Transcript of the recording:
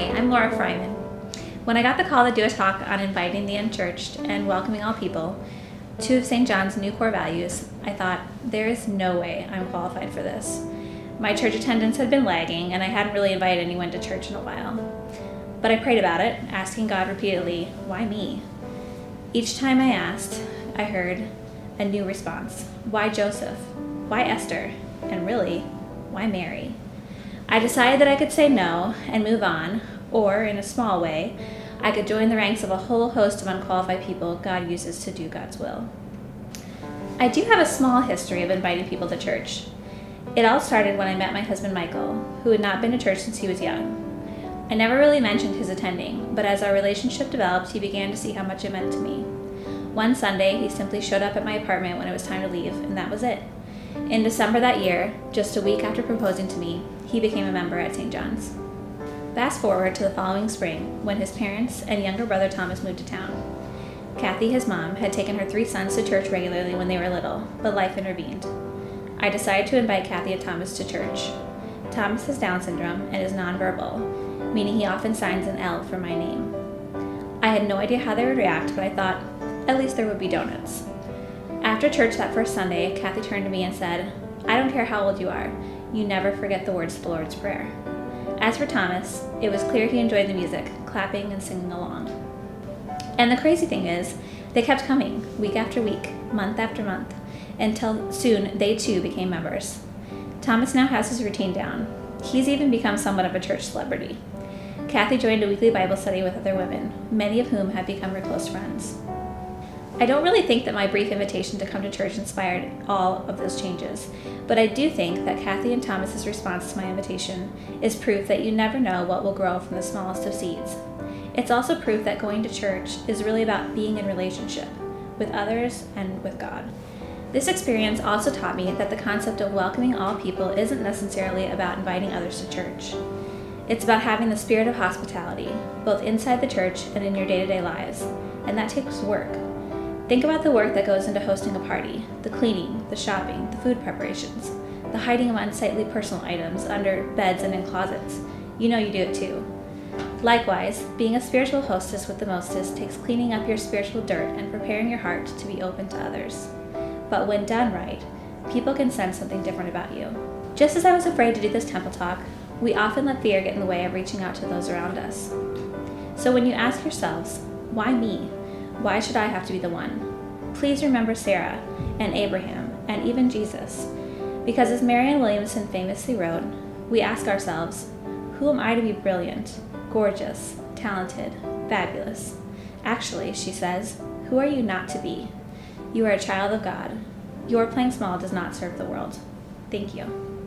Hi, I'm Laura Freyman. When I got the call to do a talk on inviting the unchurched and welcoming all people, two of St. John's new core values, I thought, there is no way I'm qualified for this. My church attendance had been lagging, and I hadn't really invited anyone to church in a while. But I prayed about it, asking God repeatedly, why me? Each time I asked, I heard a new response. Why Joseph? Why Esther? And really, why Mary? I decided that I could say no and move on, or in a small way, I could join the ranks of a whole host of unqualified people God uses to do God's will. I do have a small history of inviting people to church. It all started when I met my husband Michael, who had not been to church since he was young. I never really mentioned his attending, but as our relationship developed, he began to see how much it meant to me. One Sunday, he simply showed up at my apartment when it was time to leave, and that was it. In December that year, just a week after proposing to me, he became a member at St. John's. Fast forward to the following spring, when his parents and younger brother Thomas moved to town. Kathy, his mom, had taken her 3 sons to church regularly when they were little, but life intervened. I decided to invite Kathy and Thomas to church. Thomas has Down syndrome and is nonverbal, meaning he often signs an L for my name. I had no idea how they would react, but I thought, at least there would be donuts. After church that first Sunday, Kathy turned to me and said, I don't care how old you are, you never forget the words of the Lord's Prayer. As for Thomas, it was clear he enjoyed the music, clapping and singing along. And the crazy thing is, they kept coming, week after week, month after month, until soon they too became members. Thomas now has his routine down. He's even become somewhat of a church celebrity. Kathy joined a weekly Bible study with other women, many of whom have become her close friends. I don't really think that my brief invitation to come to church inspired all of those changes, but I do think that Kathy and Thomas's response to my invitation is proof that you never know what will grow from the smallest of seeds. It's also proof that going to church is really about being in relationship with others and with God. This experience also taught me that the concept of welcoming all people isn't necessarily about inviting others to church. It's about having the spirit of hospitality, both inside the church and in your day-to-day lives, and that takes work. Think about the work that goes into hosting a party, the cleaning, the shopping, the food preparations, the hiding of unsightly personal items under beds and in closets. You know you do it too. Likewise, being a spiritual hostess with the mostest takes cleaning up your spiritual dirt and preparing your heart to be open to others. But when done right, people can sense something different about you. Just as I was afraid to do this temple talk, we often let fear get in the way of reaching out to those around us. So when you ask yourselves, why me? Why should I have to be the one? Please remember Sarah and Abraham and even Jesus. Because as Marianne Williamson famously wrote, we ask ourselves, who am I to be brilliant, gorgeous, talented, fabulous? Actually, she says, who are you not to be? You are a child of God. Your playing small does not serve the world. Thank you.